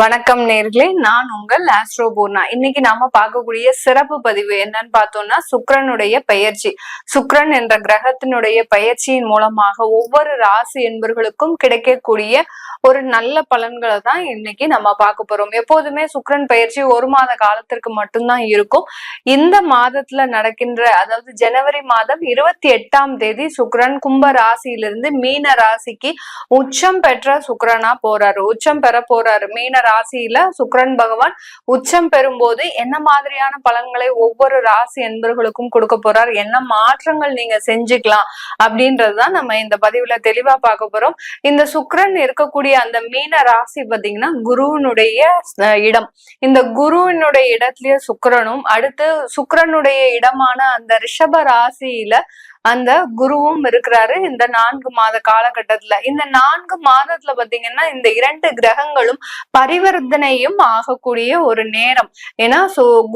வணக்கம் நேர்களே, நான் உங்கள் ஆஸ்ட்ரோ பூர்ணா. இன்னைக்கு நாம பார்க்கக்கூடிய சிறப்பு பதிவு என்னன்னு பார்த்தோம்னா, சுக்கிரனுடைய பெயர்ச்சி. சுக்கிரன் என்ற கிரகத்தினுடைய பெயர்ச்சியின் மூலமாக ஒவ்வொரு ராசி என்பவர்களுக்கும் கிடைக்கக்கூடிய ஒரு நல்ல பலன்களை தான் இன்னைக்கு நம்ம பார்க்க போறோம். எப்போதுமே சுக்கிரன் பெயர்ச்சி ஒரு மாத காலத்திற்கு மட்டும்தான் இருக்கும். இந்த மாதத்துல நடக்கின்ற, அதாவது ஜனவரி மாதம் 28ஆம் தேதி சுக்கிரன் கும்ப ராசியிலிருந்து மீன ராசிக்கு உச்சம் பெற்ற சுக்கிரனா போறாரு, உச்சம் பெற போறாரு. மீன ராசியில சுக்கிரன் பகவான் உச்சம் பெறும்போது என்ன மாதிரியான பலன்களை ஒவ்வொரு ராசி என்பவர்களுக்கும் கொடுக்க போறார், என்ன மாற்றங்கள் நீங்க செஞ்சுக்கலாம் அப்படின்றதுதான் நம்ம இந்த பதிவுல தெளிவா பார்க்க போறோம். இந்த சுக்கிரன் இருக்கக்கூடிய அந்த மீன ராசி பாத்தீங்கன்னா குருவினுடைய இடம். இந்த குருவினுடைய இடத்திலேயே சுக்கிரனும், அடுத்து சுக்கிரனுடைய இடமான அந்த ரிஷப ராசியில அந்த குருவும் இருக்கிறாரு இந்த 4 மாத காலகட்டத்துல. இந்த 4 மாதத்துல பாத்தீங்கன்னா இந்த 2 கிரகங்களும் பரிவர்த்தனையும் ஆகக்கூடிய ஒரு நேரம். ஏன்னா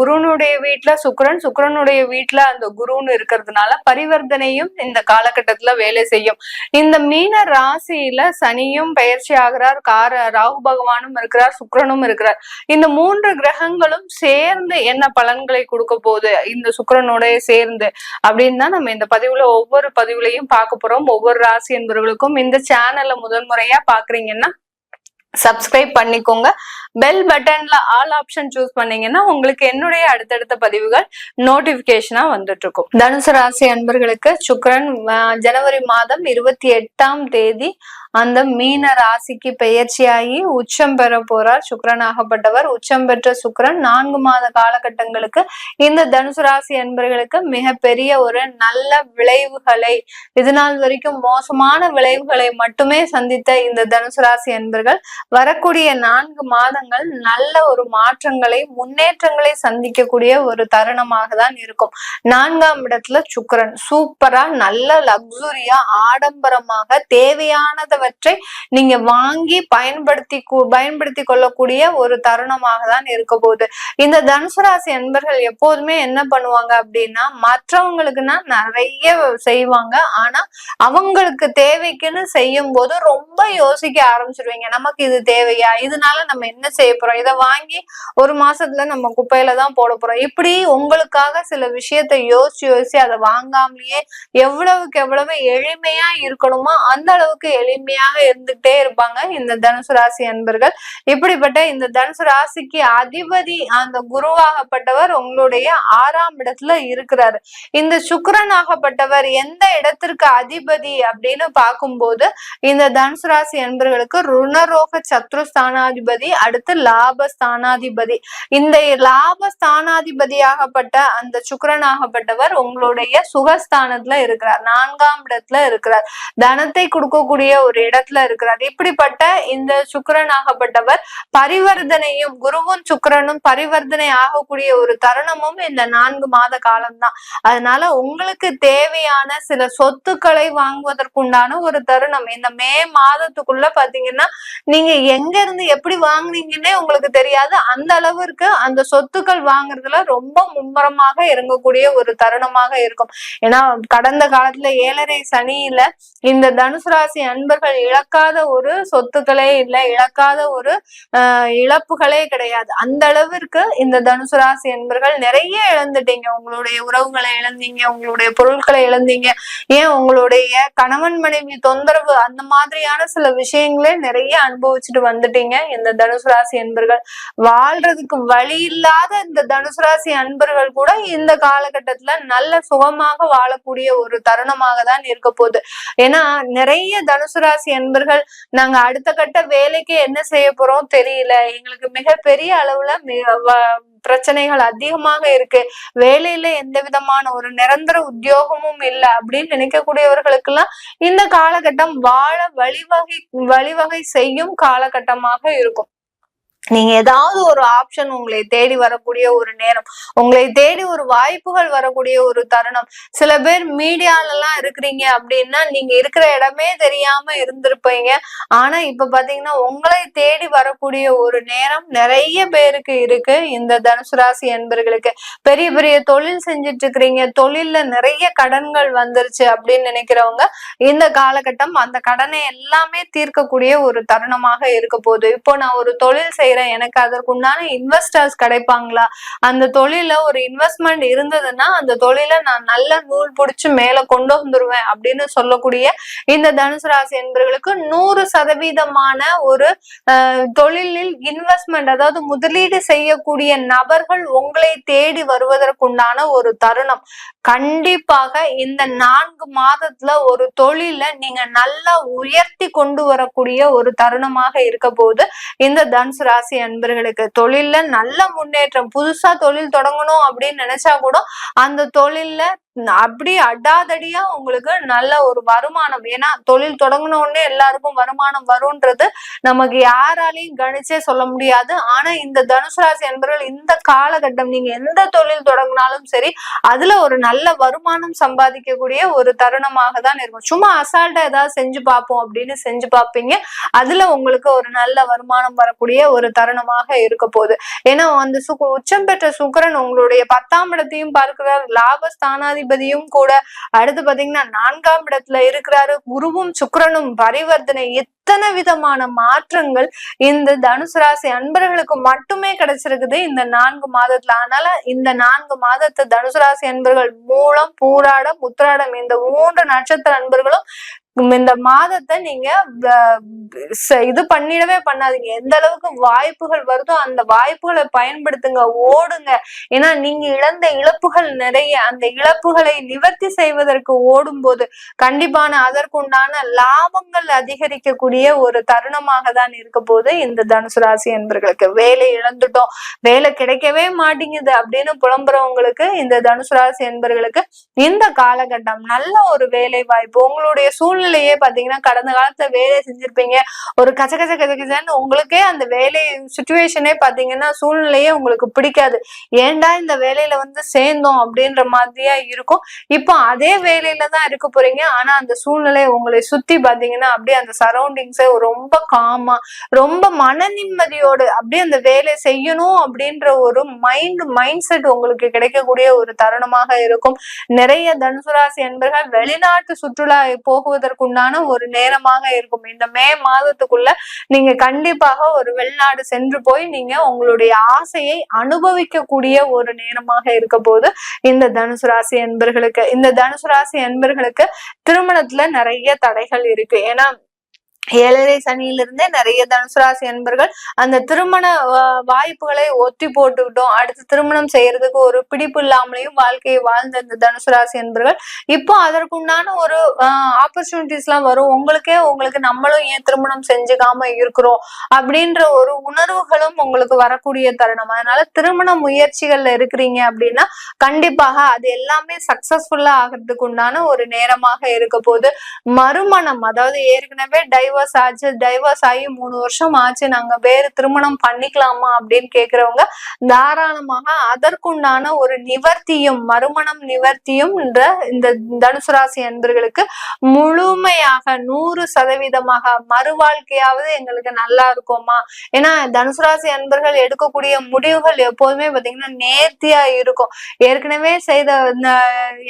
குருனுடைய வீட்டுல சுக்கிரன், சுக்கிரனுடைய வீட்டுல அந்த குருன்னு இருக்கிறதுனால பரிவர்த்தனையும் இந்த காலகட்டத்துல வேலை செய்யும். இந்த மீன ராசியில சனியும் பயிற்சி ஆகிறார், ராகு பகவானும் இருக்கிறார், சுக்கிரனும் இருக்கிறார். இந்த 3 கிரகங்களும் சேர்ந்து என்ன பலன்களை கொடுக்க போகுது இந்த சுக்கிரனுடைய சேர்ந்து அப்படின்னு தான் நம்ம இந்த பதிவுல ஒவ்வொரு பதிவுலையும் பார்க்க போறோம். ஒவ்வொரு ராசி என்பவர்களுக்கும் இந்த சேனல்ல முதல் முறையா பாக்குறீங்கன்னா சப்ஸ்கிரைப் பண்ணிக்கோங்க. பெல் பட்டன்ல ஆல் ஆப்ஷன் சூஸ் பண்ணீங்கன்னா உங்களுக்கு என்னுடைய அடுத்தடுத்த பதிவுகள் நோட்டிபிகேஷனா வந்துட்டு இருக்கும். தனுசு ராசி அன்பர்களுக்கு சுக்கிரன் ஜனவரி மாதம் 28ஆம் தேதி அந்த மீன ராசிக்கு பெயர்ச்சியாகி உச்சம் பெற போறார். சுக்கிரனாகப்பட்டவர் உச்சம் பெற்ற சுக்கிரன் 4 மாத காலகட்டங்களுக்கு இந்த தனுசு ராசி அன்பர்களுக்கு மிகப்பெரிய ஒரு நல்ல விளைவுகளை, இதுநாள் வரைக்கும் மோசமான விளைவுகளை மட்டுமே சந்தித்த இந்த தனுசு ராசி அன்பர்கள் வரக்கூடிய 4 மாதங்கள் நல்ல ஒரு மாற்றங்களை, முன்னேற்றங்களை சந்திக்கக்கூடிய ஒரு தருணமாக தான் இருக்கும். 4ஆம் இடத்துல சுக்கிரன் சூப்பரா நல்ல லக்ஸுரியா ஆடம்பரமாக தேவையானதை நீங்க வாங்கி பயன்படுத்தி கொள்ளக்கூடிய ஒரு தருணமாக தான் இருக்க போகுது. இந்த தனுசு ராசி அன்பர்கள் எப்போதுமே என்ன பண்ணுவாங்க அப்படின்னா, மற்றவங்களுக்குன்னா நிறைய செய்வாங்க, ஆனா அவங்களுக்கு தேவைக்குன்னு செய்யும் போது ரொம்ப யோசிக்க ஆரம்பிச்சிருவீங்க. நமக்கு இது தேவையா, இதனால நம்ம என்ன செய்ய போறோம், இதை வாங்கி ஒரு மாசத்துல நம்ம குப்பையில தான் போட போறோம், இப்படி உங்களுக்காக சில விஷயத்த யோசிச்சு அதை வாங்காமலேயே எவ்வளவுக்கு எவ்வளவு எளிமையா இருக்கணுமோ அந்த அளவுக்கு எளிமையாக இருந்துட்டே இருப்பாங்க இந்த தனுசு ராசி அன்பர்கள். இப்படிப்பட்ட இந்த தனுசு ராசிக்கு அதிபதி அந்த குருவாகப்பட்டவர் உங்களுடைய 6ஆம் இடத்துல இருக்கிறாரு. இந்த சுக்கிரனாகப்பட்டவர் எந்த இடத்திற்கு அதிபதி அப்படின்னு பார்க்கும்போது இந்த தனுசு ராசி அன்பர்களுக்கு ருணரோக சத்ருஸ்தானாதிபதி, அடுத்து லாபஸ்தானாதிபதி. இந்த லாபஸ்தானாதிபதியாகப்பட்ட அந்த சுக்கிரனாகப்பட்டவர் உங்களுடைய சுகஸ்தானத்துல இருக்கிறார், 4ஆம் இடத்துல இருக்கிறார், தனத்தை கொடுக்கக்கூடிய ஒரு இடத்துல இருக்கிறார். இப்படிப்பட்ட இந்த சுக்கிரனாகப்பட்டவர் பரிவர்த்தனையும், குருவும் சுக்கிரனும் பரிவர்த்தனை ஆகக்கூடிய ஒரு தருணமும் இந்த 4 மாத காலம்தான். அதனால உங்களுக்கு தேவையான சில சொத்துக்களை வாங்குவதற்குண்டான ஒரு தருணம் இந்த மே மாதத்துக்குள்ள பாத்தீங்கன்னா, நீங்க எங்க இருந்து எப்படி வாங்குனீங்கன்னே உங்களுக்கு தெரியாது. அந்த அளவிற்கு அந்த சொத்துக்கள் வாங்குறதுல ரொம்ப மும்முரமாக இறங்கக்கூடிய ஒரு தருணமாக இருக்கும். ஏன்னா கடந்த காலத்துல 7.5 சனியில இந்த தனுசு ராசி அன்பர்கள் இழக்காத ஒரு சொத்துக்களே இல்லை, இழக்காத ஒரு இழப்புகளே கிடையாது. அந்த அளவிற்கு இந்த தனுசு ராசி அன்பர்கள் நிறைய இழந்துட்டீங்க. உங்களுடைய உறவுகளை இழந்தீங்க, உங்களுடைய பொருட்களை இழந்தீங்க, ஏன் உங்களுடைய கணவன் மனைவி தொந்தரவு, அந்த மாதிரியான சில விஷயங்களே நிறைய அனுபவிச்சுட்டு வந்துட்டீங்க இந்த தனுசு ராசி அன்பர்கள். வாழ்றதுக்கு வழி இல்லாத இந்த தனுசு ராசி அன்பர்கள் கூட இந்த காலகட்டத்துல நல்ல சுகமாக வாழக்கூடிய ஒரு தருணமாக தான் இருக்க போகுது. ஏன்னா நிறைய தனுசு ராசி அன்பர்கள் நாங்க அடுத்த கட்ட வேலைக்கு என்ன செய்ய போறோம் தெரியல, எங்களுக்கு மிகப்பெரிய அளவுல பிரச்சனைகள் அதிகமாக இருக்கு, வேலையில எந்த விதமான ஒரு நிரந்தர உத்தியோகமும் இல்லை அப்படின்னு நினைக்கக்கூடியவர்களுக்கு எல்லாம் இந்த காலகட்டம் வாழ வழிவகை செய்யும் காலகட்டமாக இருக்கும். நீங்க ஏதாவது ஒரு ஆப்ஷன் உங்களை தேடி வரக்கூடிய ஒரு நேரம், உங்களை தேடி ஒரு வாய்ப்புகள் வரக்கூடிய ஒரு தருணம். சில பேர் மீடியால எல்லாம் இருக்கிறீங்க அப்படின்னா நீங்க இருக்கிற இடமே தெரியாம இருந்திருப்பீங்க. ஆனா இப்ப பாத்தீங்கன்னா உங்களை தேடி வரக்கூடிய ஒரு நேரம் நிறைய பேருக்கு இருக்கு. இந்த தனுசு ராசி அன்பர்களுக்கு பெரிய பெரிய தொழில் செஞ்சுட்டு இருக்கிறீங்க, தொழில்ல நிறைய கடன்கள் வந்துருச்சு அப்படின்னு நினைக்கிறவங்க இந்த காலகட்டம் அந்த கடனை எல்லாமே தீர்க்கக்கூடிய ஒரு தருணமாக இருக்க போகுது. இப்போ நான் ஒரு தொழில் செய்யறேன் செய்யறேன், எனக்கு அதற்குண்டான இன்வெஸ்டர்ஸ் கிடைப்பாங்களா, அந்த தொழில ஒரு இன்வெஸ்ட்மெண்ட் இருந்ததுன்னா அந்த தொழில நான் நல்ல நூல் பிடிச்சு மேல கொண்டு வந்துருவேன் அப்படின்னு சொல்லக்கூடிய இந்த தனுசு ராசி என்பவர்களுக்கு 100% ஒரு தொழிலில் இன்வெஸ்ட்மெண்ட், அதாவது முதலீடு செய்யக்கூடிய நபர்கள் உங்களை தேடி வருவதற்குண்டான ஒரு தருணம். கண்டிப்பாக இந்த 4 மாதத்துல ஒரு தொழில நீங்க நல்லா உயர்த்தி கொண்டு வரக்கூடிய ஒரு தருணமாக இருக்க போது இந்த தனுசு ராசி அன்பர்களுக்கு. தொழில்ல நல்ல முன்னேற்றம், புதுசா தொழில் தொடங்கணும் அப்படின்னு நினைச்சா கூட அந்த தொழில்ல அப்படி அடாதடியா உங்களுக்கு நல்ல ஒரு வருமானம். ஏன்னா தொழில் தொடங்கின உடனே எல்லாருக்கும் வருமானம் வரும்ன்றது நமக்கு யாராலையும் கணிச்சே சொல்ல முடியாது. ஆனா இந்த தனுசு ராசி என்பவர்கள் இந்த காலகட்டம் நீங்க எந்த தொழில் தொடங்கினாலும் சரி அதுல ஒரு நல்ல வருமானம் சம்பாதிக்கக்கூடிய ஒரு தருணமாக தான் இருக்கும். சும்மா அசால்ட்டா ஏதாவது செஞ்சு பார்ப்போம் அப்படின்னு செஞ்சு பார்ப்பீங்க, அதுல உங்களுக்கு ஒரு நல்ல வருமானம் வரக்கூடிய ஒரு தருணமாக இருக்க போகுது. ஏன்னா அந்த உச்சம் பெற்ற சுக்கிரன் உங்களுடைய 10ஆம் இடத்தையும் பார்க்கிறார், லாபஸ்தானாதிபதியும் கூட. அடுத்து பாத்தீங்கன்னா 4ஆம் இடத்துல இருக்கிறாரு, குருவும் சுக்கிரனும் பரிவர்த்தனை. இத்தனை விதமான மாற்றங்கள் இந்த தனுசு ராசி அன்பர்களுக்கு மட்டுமே கிடைச்சிருக்குது இந்த 4 மாதத்துல. அதனால இந்த 4 மாதத்து தனுசு ராசி அன்பர்கள் மூலம், பூராடம், உத்திராடம் இந்த 3 நட்சத்திர அன்பர்களும் இந்த மாதத்தை நீங்க இது பண்ணிடவே பண்ணாதீங்க. எந்த அளவுக்கு வாய்ப்புகள் வருதோ அந்த வாய்ப்புகளை பயன்படுத்துங்க, ஓடுங்க. ஏன்னா நீங்க இழந்த இழப்புகள் நிறைய, அந்த இழப்புகளை நிவர்த்தி செய்வதற்கு ஓடும் போது கண்டிப்பான அதற்குண்டான லாபங்கள் அதிகரிக்கக்கூடிய ஒரு தருணமாக தான் இருக்க போது இந்த தனுசு ராசி என்பர்களுக்கு. வேலை இழந்துட்டோம், வேலை கிடைக்கவே மாட்டேங்குது அப்படின்னு புலம்புறவங்களுக்கு இந்த தனுசு ராசி என்பர்களுக்கு இந்த காலகட்டம் நல்ல ஒரு வேலை வாய்ப்பு. உங்களுடைய சூழ்நிலையே பாத்தீங்கன்னா கடந்த காலத்துல வேலை செஞ்சிருப்பீங்க, ஒரு கச்ச கச்ச கச்ச கச்சன்னு உங்களுக்கே அந்த வேலை சுச்சுவேஷனே பாத்தீங்கன்னா சூழ்நிலையே உங்களுக்கு பிடிக்காது. ஏன்டா இந்த வேலையில வந்து சேர்ந்தோம் அப்படின்ற மாதிரியா இருக்கும். இப்போ அதே வேலையில தான் இருக்க போறீங்க, ஆனா அந்த சூழ்நிலை உங்களை சுத்தி பாத்தீங்கன்னா அப்படியே அந்த சரௌண்டிங்ஸை ரொம்ப காமா, ரொம்ப மன நிம்மதியோடு அப்படியே அந்த வேலை செய்யணும் அப்படின்ற ஒரு மைண்ட் செட் உங்களுக்கு கிடைக்கக்கூடிய ஒரு தருணமாக இருக்கும். நிறைய தனுசு ராசி என்பர்கள் வெளிநாட்டு சுற்றுலா போகுவதற்குண்டான ஒரு நேரமாக இருக்கும். இந்த மே மாதத்துக்குள்ள நீங்க கண்டிப்பாக ஒரு வெளிநாடு சென்று போய் நீங்க உங்களுடைய ஆசையை அனுபவிக்க கூடிய ஒரு நேரமாக இருக்க போது இந்த தனுசு ராசி என்பர்களுக்கு. இந்த தனுசு ராசி என்பர்களுக்கு திருமணத்துல நிறைய தடைகள் இருக்கு. ஏன்னா 7.5 சனியிலிருந்தே நிறைய தனுசு ராசி என்பர்கள் அந்த திருமண வாய்ப்புகளை ஒத்தி போட்டுக்கிட்டோம், அடுத்து திருமணம் செய்யறதுக்கு ஒரு பிடிப்பு இல்லாமலையும் வாழ்க்கையை வாழ்ந்த இந்த தனுசு ராசி என்பர்கள் இப்போ அதற்குண்டான ஒரு ஆப்பர்ச்சுனிட்டிஸ் எல்லாம் வரும். உங்களுக்கு நம்மளும் ஏன் திருமணம் செஞ்சுக்காம இருக்கிறோம் அப்படின்ற ஒரு உணர்வுகளும் உங்களுக்கு வரக்கூடிய தருணம். அதனால திருமண முயற்சிகள்ல இருக்கிறீங்க அப்படின்னா கண்டிப்பாக அது எல்லாமே சக்சஸ்ஃபுல்லா ஆகிறதுக்கு உண்டான ஒரு நேரமாக இருக்க போது. மறுமணம், அதாவது ஏற்கனவே டைவர்ஸ் ஆகி 3 வருஷம் ஆச்சு, நாங்க வேறு திருமணம் பண்ணிக்கலாமா அப்படின்னு கேக்குறவங்க தாராளமாக அதற்குண்டான ஒரு நிவர்த்தியும் மறுமணம் நிவர்த்தியும் இந்த தனுசு ராசி அன்பர்களுக்கு முழுமையாக 100% மறுவாழ்க்கையாவது எங்களுக்கு நல்லா இருக்குமா. ஏன்னா தனுசு ராசி அன்பர்கள் எடுக்கக்கூடிய முடிவுகள் எப்போதுமே பாத்தீங்கன்னா நேர்த்தியா இருக்கும். ஏற்கனவே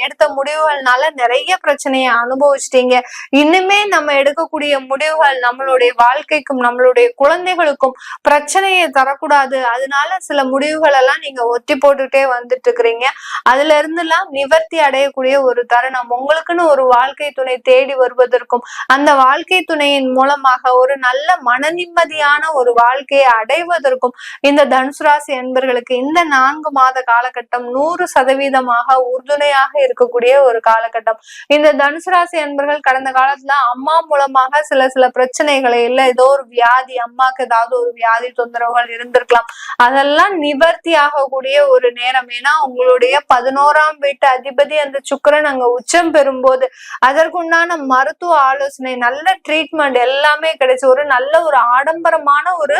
எடுத்த முடிவுகள்னால நிறைய பிரச்சனையை அனுபவிச்சிட்டீங்க. இன்னுமே நம்ம எடுக்கக்கூடிய முடிவுகள் நம்மளுடைய வாழ்க்கைக்கும் நம்மளுடைய குழந்தைகளுக்கும் பிரச்சனையை தரக்கூடாது. அதனால சில முடிவுகள் எல்லாம் நீங்க ஒத்தி போட்டுட்டே வந்துட்டு இருக்கிறீங்க. அதுல இருந்து எல்லாம் நிவர்த்தி அடையக்கூடிய ஒரு தருணம். உங்களுக்குன்னு ஒரு வாழ்க்கை துணை தேடி வருவதற்கும் அந்த வாழ்க்கை துணையின் மூலமாக ஒரு நல்ல மன நிம்மதியான ஒரு வாழ்க்கையை அடைவதற்கும் இந்த தனுசு ராசி என்பர்களுக்கு இந்த 4 மாத காலகட்டம் 100% உறுதுணையாக இருக்கக்கூடிய ஒரு காலகட்டம். இந்த தனுசு ராசி என்பர்கள் கடந்த காலத்துல அம்மா மூலமாக சில பிரச்சனைகளை, இல்ல ஏதோ ஒரு வியாதி, அம்மாக்கு ஏதாவது ஒரு வியாதி தொந்தரவுகள் இருந்திருக்கலாம், அதெல்லாம் நிவர்த்தி ஆகக்கூடிய ஒரு நேரம். ஏன்னா உங்களுடைய 11ஆம் வீட்டு அதிபதி அந்த சுக்கிரன் அங்க உச்சம் பெறும்போது அதற்குண்டான மருத்துவ ஆலோசனை, நல்ல ட்ரீட்மெண்ட் எல்லாமே கிடைச்சு ஒரு நல்ல ஒரு ஆடம்பரமான ஒரு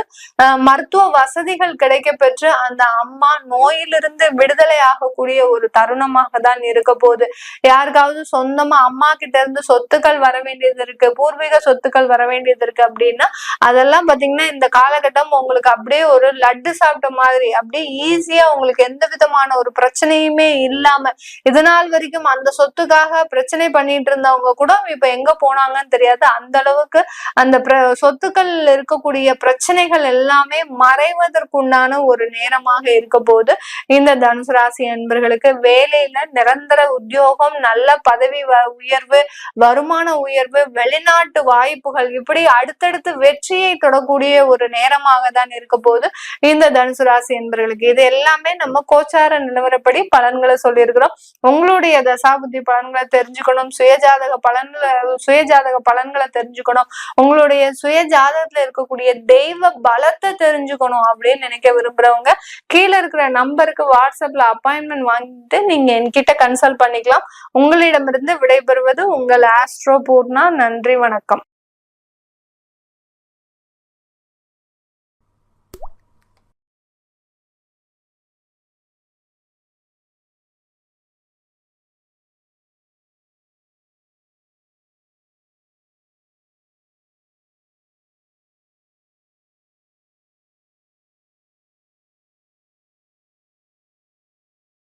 மருத்துவ வசதிகள் கிடைக்க பெற்று அந்த அம்மா நோயிலிருந்து விடுதலை ஆகக்கூடிய ஒரு தருணமாக தான் இருக்க போகுது. யாருக்காவது சொந்தமா அம்மா கிட்ட இருந்து சொத்துக்கள் வர வேண்டியது இருக்கு, பூர்வீக சொத்துக்கள் வர வர வேண்டியது இருக்கு அப்படின்னா அதெல்லாம் பாத்தீங்கன்னா இந்த காலகட்டம் உங்களுக்கு அப்படியே ஒரு லட்டு சாப்பிட்ட மாதிரி அப்படியே ஈஸியா உங்களுக்கு எந்த விதமான ஒரு பிரச்சனையுமே இல்லாம இது நாள் வரைக்கும் அந்த சொத்துக்காக பிரச்சனை பண்ணிட்டு இருந்தவங்க கூட இப்ப எங்க போனாங்கன்னு தெரியாது. அந்த அளவுக்கு அந்த சொத்துக்கள் இருக்கக்கூடிய பிரச்சனைகள் எல்லாமே மறைவதற்குண்டான ஒரு நேரமாக இருக்க போது இந்த தனுசு ராசி அன்பர்களுக்கு வேலையில நிரந்தர உத்தியோகம், நல்ல பதவி உயர்வு, வருமான உயர்வு, வெளிநாட்டு வாய்ப்புகள் இப்படி அடுத்தடுத்து வெற்றியை தொடக்கூடிய ஒரு நேரமாக தான் இருக்க போது இந்த தனுசு ராசி என்பர்களுக்கு. இது எல்லாமே நம்ம கோச்சார நிலவரப்படி பலன்களை சொல்லியிருக்கிறோம். உங்களுடைய தசாபுத்தி பலன்களை தெரிஞ்சுக்கணும், சுயஜாதக பலன்களை தெரிஞ்சுக்கணும், உங்களுடைய சுய ஜாதகத்துல இருக்கக்கூடிய தெய்வ பலத்தை தெரிஞ்சுக்கணும் அப்படின்னு நினைக்க விரும்புறவங்க கீழே இருக்கிற நம்பருக்கு வாட்ஸ்அப்ல அப்பாயின்மெண்ட் வாங்கிட்டு நீங்க என்கிட்ட கன்சல்ட் பண்ணிக்கலாம். உங்களிடமிருந்து விடைபெறுவது உங்கள் ஆஸ்ட்ரோ பூர்ணா. நன்றி, வணக்கம்.